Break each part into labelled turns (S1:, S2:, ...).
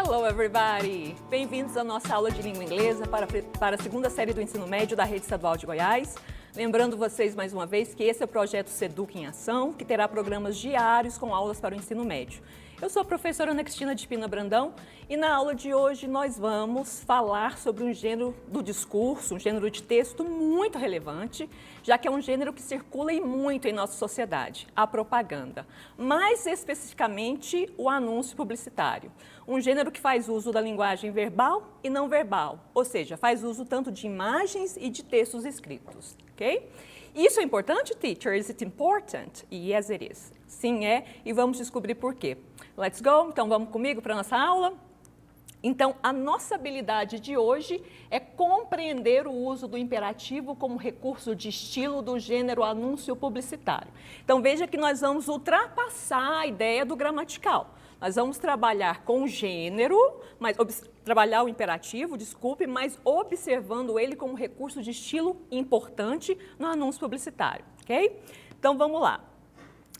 S1: Hello, everybody! Bem-vindos à nossa aula de língua inglesa para a segunda série do ensino médio da Rede Estadual de Goiás. Lembrando vocês mais uma vez que esse é o projeto Seduc em Ação, que terá programas diários com aulas para o ensino médio. Eu sou a professora Ana Cristina de Pina Brandão e na aula de hoje nós vamos falar sobre um gênero do discurso, um gênero de texto muito relevante, já que é um gênero que circula muito em nossa sociedade, a propaganda. Mais especificamente, o anúncio publicitário. Um gênero que faz uso da linguagem verbal e não verbal, ou seja, faz uso tanto de imagens e de textos escritos, ok? Isso é importante, teacher? Is it important? Yes, it is. Sim, é, e vamos descobrir por quê. Let's go? Então, vamos comigo para a nossa aula? Então, a nossa habilidade de hoje é compreender o uso do imperativo como recurso de estilo do gênero anúncio publicitário. Então, veja que nós vamos ultrapassar a ideia do gramatical. Nós vamos trabalhar com o gênero, trabalhar o imperativo, desculpe, mas observando ele como recurso de estilo importante no anúncio publicitário, ok? Então, vamos lá.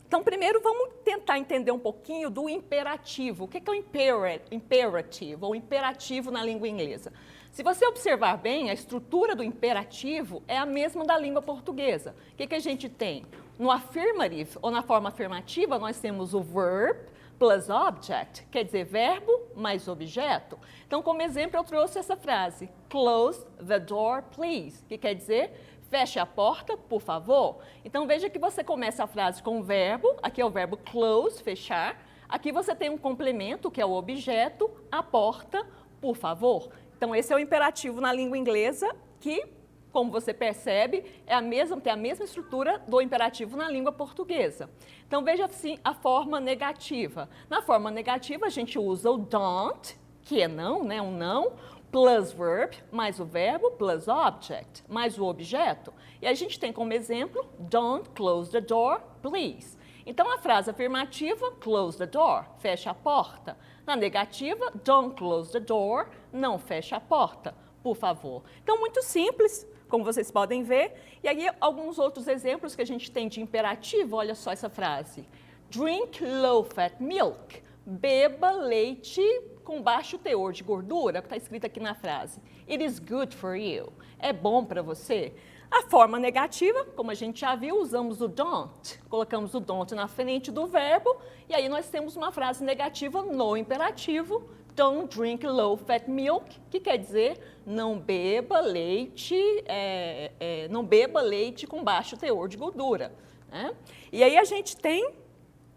S1: Então, primeiro, vamos tentar entender um pouquinho do imperativo. O que é o imperative, ou imperativo na língua inglesa? Se você observar bem, a estrutura do imperativo é a mesma da língua portuguesa. O que a gente tem? No affirmative, ou na forma afirmativa, nós temos o verb plus object, quer dizer, verbo mais objeto. Então, como exemplo, eu trouxe essa frase, close the door, please, que quer dizer, feche a porta, por favor. Então, veja que você começa a frase com o verbo, aqui é o verbo close, fechar. Aqui você tem um complemento, que é o objeto, a porta, por favor. Então, esse é o imperativo na língua inglesa, que, como você percebe, tem a mesma estrutura do imperativo na língua portuguesa. Então, veja assim a forma negativa. Na forma negativa, a gente usa o don't, que é não, né, um não, plus verb, mais o verbo, plus object, mais o objeto. E a gente tem como exemplo, don't close the door, please. Então, a frase afirmativa, close the door, fecha a porta. Na negativa, don't close the door, não fecha a porta, por favor. Então, muito simples, como vocês podem ver. E aí, alguns outros exemplos que a gente tem de imperativo, olha só essa frase. Drink low-fat milk, beba leite com baixo teor de gordura, que está escrito aqui na frase. It is good for you. É bom para você. A forma negativa, como a gente já viu, usamos o don't. Colocamos o don't na frente do verbo, e aí nós temos uma frase negativa no imperativo. Don't drink low-fat milk, que quer dizer não beba leite, não beba leite com baixo teor de gordura. Né? E aí a gente tem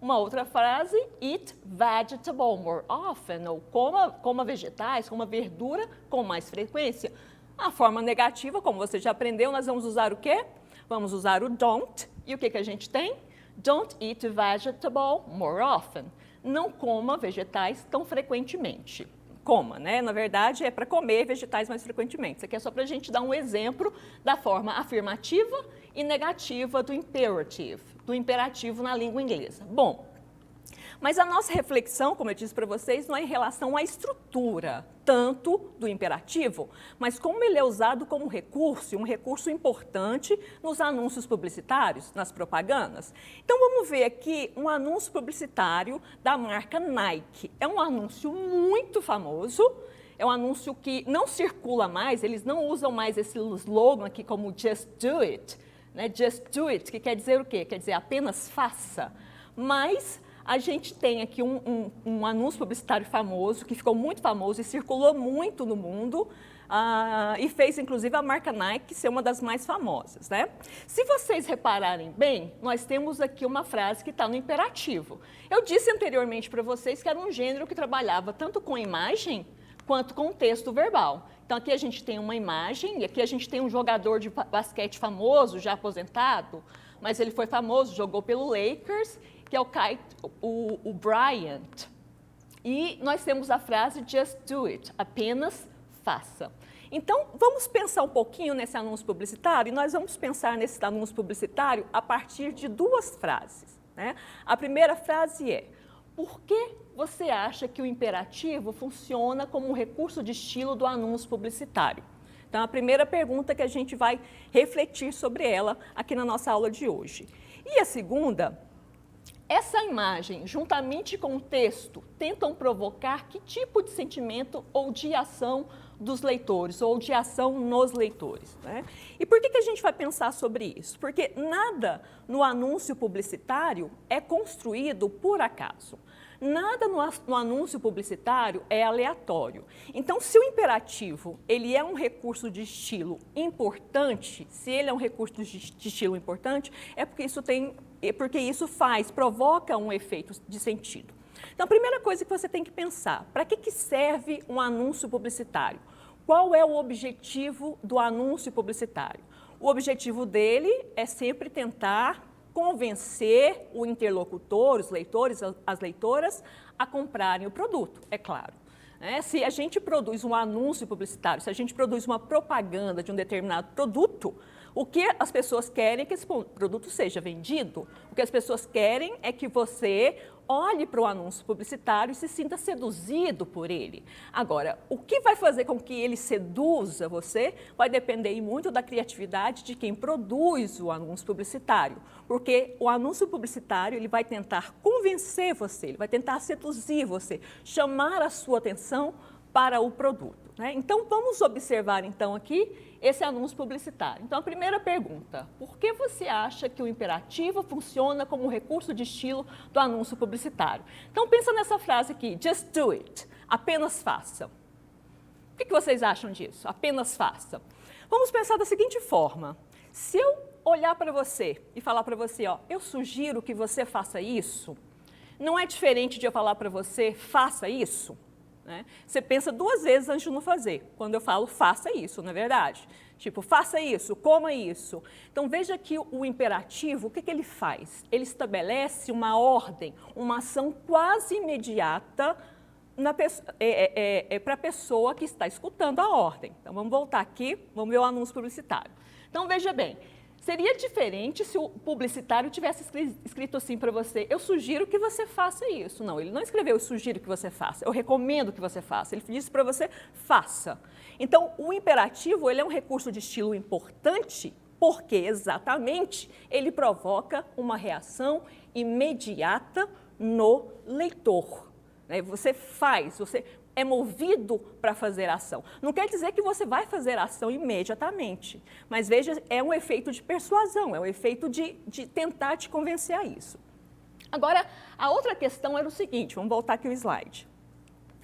S1: uma outra frase, eat vegetable more often, ou coma vegetais, coma verdura com mais frequência. A forma negativa, como você já aprendeu, nós vamos usar o quê? Vamos usar o don't. E o que a gente tem? Don't eat vegetable more often. Não coma vegetais tão frequentemente. Coma, né? Na verdade, é para comer vegetais mais frequentemente. Isso aqui é só para a gente dar um exemplo da forma afirmativa e negativa do imperative, do imperativo na língua inglesa. Bom, mas a nossa reflexão, como eu disse para vocês, não é em relação à estrutura, tanto do imperativo, mas como ele é usado como recurso, um recurso importante nos anúncios publicitários, nas propagandas. Então, vamos ver aqui um anúncio publicitário da marca Nike. É um anúncio muito famoso, é um anúncio que não circula mais, eles não usam mais esse slogan aqui como Just Do It, né? Just Do It, que quer dizer o quê? Quer dizer apenas faça, mas a gente tem aqui um anúncio publicitário famoso, que ficou muito famoso e circulou muito no mundo, e fez, inclusive, a marca Nike ser uma das mais famosas, né? Se vocês repararem bem, nós temos aqui uma frase que está no imperativo. Eu disse anteriormente para vocês que era um gênero que trabalhava tanto com imagem quanto com texto verbal. Então, aqui a gente tem uma imagem, e aqui a gente tem um jogador de basquete famoso, já aposentado, mas ele foi famoso, jogou pelo Lakers, que é o Bryant. E nós temos a frase just do it, apenas faça. Então, vamos pensar um pouquinho nesse anúncio publicitário, e nós vamos pensar nesse anúncio publicitário a partir de duas frases, né? A primeira frase é, por que você acha que o imperativo funciona como um recurso de estilo do anúncio publicitário? Então, a primeira pergunta que a gente vai refletir sobre ela aqui na nossa aula de hoje. E a segunda Essa imagem, juntamente com o texto, tentam provocar que tipo de sentimento ou de ação dos leitores, ou de ação nos leitores, né? E por que a gente vai pensar sobre isso? Porque nada no anúncio publicitário é construído por acaso. Nada no anúncio publicitário é aleatório. Então, se o imperativo ele é um recurso de estilo importante, se ele é um recurso de estilo importante, é porque isso provoca um efeito de sentido. Então, a primeira coisa que você tem que pensar, para que serve um anúncio publicitário? Qual é o objetivo do anúncio publicitário? O objetivo dele é sempre tentar convencer o interlocutor, os leitores, as leitoras, a comprarem o produto, é claro. Se a gente produz um anúncio publicitário, se a gente produz uma propaganda de um determinado produto, o que as pessoas querem é que esse produto seja vendido. O que as pessoas querem é que você olhe para o anúncio publicitário e se sinta seduzido por ele. Agora, o que vai fazer com que ele seduza você vai depender muito da criatividade de quem produz o anúncio publicitário. Porque o anúncio publicitário ele vai tentar convencer você, ele vai tentar seduzir você, chamar a sua atenção para o produto, né? Então, vamos observar então aqui esse anúncio publicitário. Então, a primeira pergunta, por que você acha que o imperativo funciona como um recurso de estilo do anúncio publicitário? Então, pensa nessa frase aqui, just do it, apenas faça. O que vocês acham disso? Apenas faça. Vamos pensar da seguinte forma, se eu olhar para você e falar para você, ó, eu sugiro que você faça isso, não é diferente de eu falar para você, faça isso? Você pensa duas vezes antes de não fazer, quando eu falo faça isso, não é verdade? Tipo, faça isso, coma isso. Então, veja que o imperativo, o que ele faz? Ele estabelece uma ordem, uma ação quase imediata para a pessoa que está escutando a ordem. Então, vamos voltar aqui, vamos ver o anúncio publicitário. Então, veja bem, seria diferente se o publicitário tivesse escrito assim para você, eu sugiro que você faça isso. Não, ele não escreveu, eu sugiro que você faça, eu recomendo que você faça. Ele disse para você, faça. Então, o imperativo ele é um recurso de estilo importante porque, exatamente, ele provoca uma reação imediata no leitor. Você faz, você é movido para fazer ação. Não quer dizer que você vai fazer ação imediatamente, mas veja, é um efeito de persuasão, é um efeito de tentar te convencer a isso. Agora, a outra questão era o seguinte, vamos voltar aqui o slide.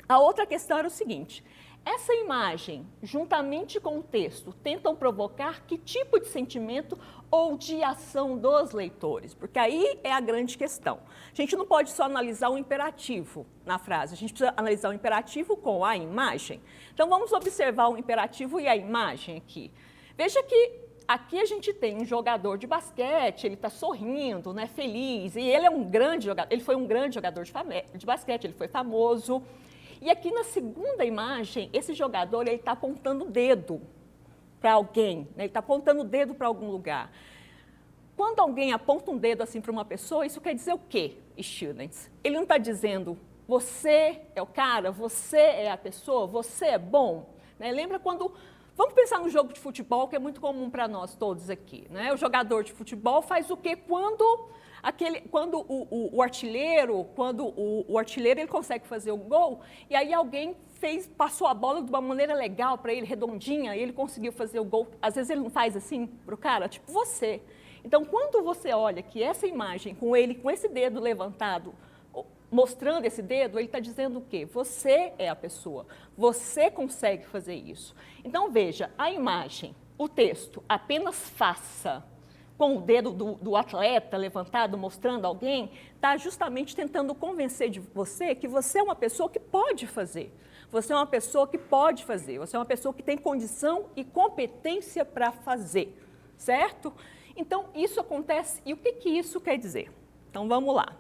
S1: A outra questão era o seguinte, essa imagem, juntamente com o texto, tentam provocar que tipo de sentimento ou de ação dos leitores? Porque aí é a grande questão. A gente não pode só analisar o imperativo na frase, a gente precisa analisar o imperativo com a imagem. Então, vamos observar o imperativo e a imagem aqui. Veja que aqui a gente tem um jogador de basquete, ele está sorrindo, né, feliz, e ele é um grande jogador, ele foi um grande jogador de basquete, ele foi famoso. E aqui na segunda imagem, esse jogador está apontando o dedo para alguém, né? Ele está apontando o dedo para algum lugar. Quando alguém aponta um dedo assim para uma pessoa, isso quer dizer o quê, students? Ele não está dizendo, você é o cara, você é a pessoa, você é bom. Né? Lembra quando... Vamos pensar no jogo de futebol, que é muito comum para nós todos aqui. Né? O jogador de futebol faz o quê? Quando o artilheiro ele consegue fazer o gol, e aí alguém passou a bola de uma maneira legal para ele, redondinha, e ele conseguiu fazer o gol. Às vezes ele não faz assim para o cara, tipo você. Então, quando você olha que essa imagem, com ele, com esse dedo levantado, mostrando esse dedo, ele está dizendo o quê? Você é a pessoa, você consegue fazer isso. Então, veja, a imagem, o texto, apenas faça, com o dedo do atleta levantado, mostrando alguém, está justamente tentando convencer de você que você é uma pessoa que pode fazer. Você é uma pessoa que pode fazer, você é uma pessoa que tem condição e competência para fazer, certo? Então, isso acontece, e o que isso quer dizer? Então, vamos lá.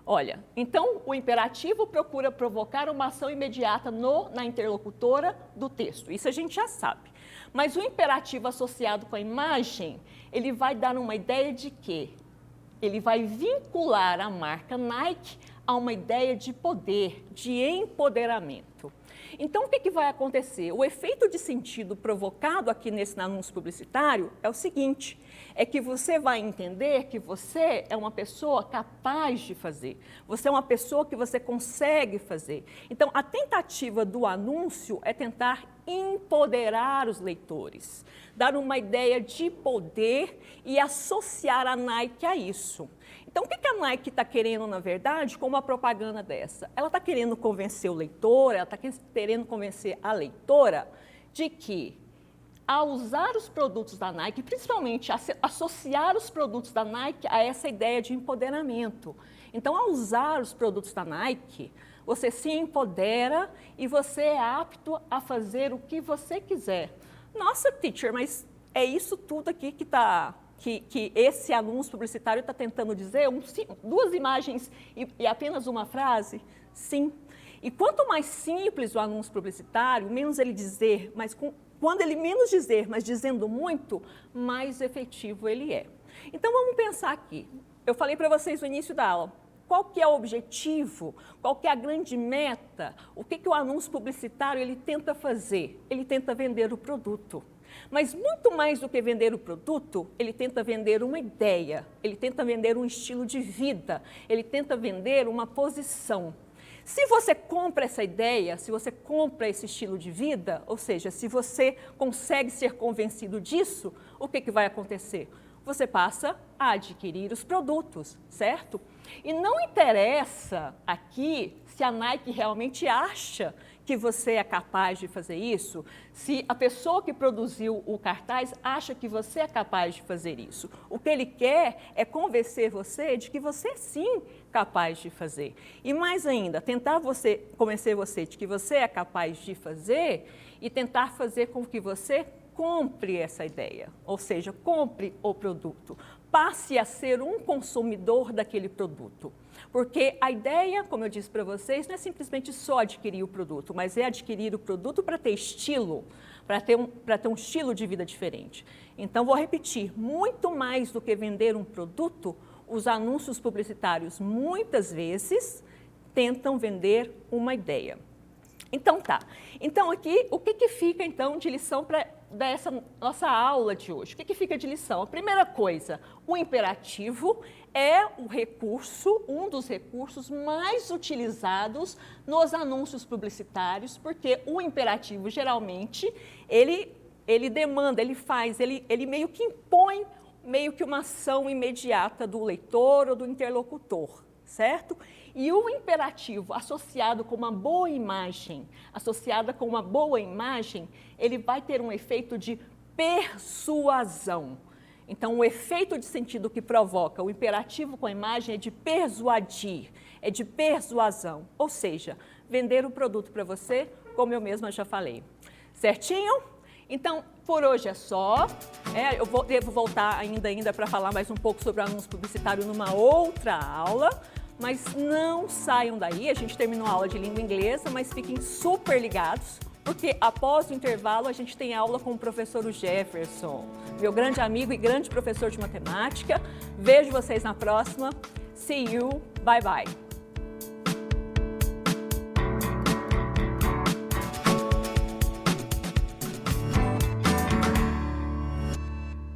S1: Olha, então o imperativo procura provocar uma ação imediata na interlocutora do texto, isso a gente já sabe. Mas o imperativo associado com a imagem, ele vai dar uma ideia de quê? Ele vai vincular a marca Nike a uma ideia de poder, de empoderamento. certo? Então, o que vai acontecer? O efeito de sentido provocado aqui nesse anúncio publicitário é o seguinte, é que você vai entender que você é uma pessoa capaz de fazer, você é uma pessoa que você consegue fazer. Então, a tentativa do anúncio é tentar empoderar os leitores, dar uma ideia de poder e associar a Nike a isso. Então, o que a Nike está querendo, na verdade, com uma propaganda dessa? Ela está querendo convencer o leitor, ela está querendo convencer a leitora de que, ao usar os produtos da Nike, principalmente associar os produtos da Nike a essa ideia de empoderamento. Então, ao usar os produtos da Nike, você se empodera e você é apto a fazer o que você quiser. Nossa, teacher, mas é isso tudo aqui que esse anúncio publicitário está tentando dizer? Duas imagens e apenas uma frase? Sim. E quanto mais simples o anúncio publicitário, menos ele dizer, quando ele menos dizer, mas dizendo muito, mais efetivo ele é. Então, vamos pensar aqui. Eu falei para vocês no início da aula. Qual que é o objetivo? Qual que é a grande meta? O que o anúncio publicitário ele tenta fazer? Ele tenta vender o produto. Mas muito mais do que vender o produto, ele tenta vender uma ideia, ele tenta vender um estilo de vida, ele tenta vender uma posição. Se você compra essa ideia, se você compra esse estilo de vida, ou seja, se você consegue ser convencido disso, o que vai acontecer? Você passa a adquirir os produtos, certo? E não interessa aqui se a Nike realmente acha que você é capaz de fazer isso, se a pessoa que produziu o cartaz acha que você é capaz de fazer isso. O que ele quer é convencer você de que você é sim capaz de fazer. E mais ainda, tentar convencer você de que você é capaz de fazer e tentar fazer com que você compre essa ideia, ou seja, compre o produto, passe a ser um consumidor daquele produto. Porque a ideia, como eu disse para vocês, não é simplesmente só adquirir o produto, mas é adquirir o produto para ter estilo, para ter um estilo de vida diferente. Então, vou repetir, muito mais do que vender um produto, os anúncios publicitários muitas vezes tentam vender uma ideia. Então tá. Então aqui, o que fica então de lição para dessa nossa aula de hoje? O que fica de lição? A primeira coisa, o imperativo é o recurso, um dos recursos mais utilizados nos anúncios publicitários, porque o imperativo geralmente ele demanda, ele meio que impõe meio que uma ação imediata do leitor ou do interlocutor, certo? E o imperativo associado com uma boa imagem, ele vai ter um efeito de persuasão. Então, o efeito de sentido que provoca o imperativo com a imagem é de persuadir, é de persuasão, ou seja, vender o produto para você, como eu mesma já falei. Certinho? Então, por hoje é só. Devo voltar ainda para falar mais um pouco sobre o anúncio publicitário numa outra aula. Mas não saiam daí, a gente terminou a aula de língua inglesa, mas fiquem super ligados, porque após o intervalo a gente tem aula com o professor Jefferson, meu grande amigo e grande professor de matemática. Vejo vocês na próxima. See you, bye bye.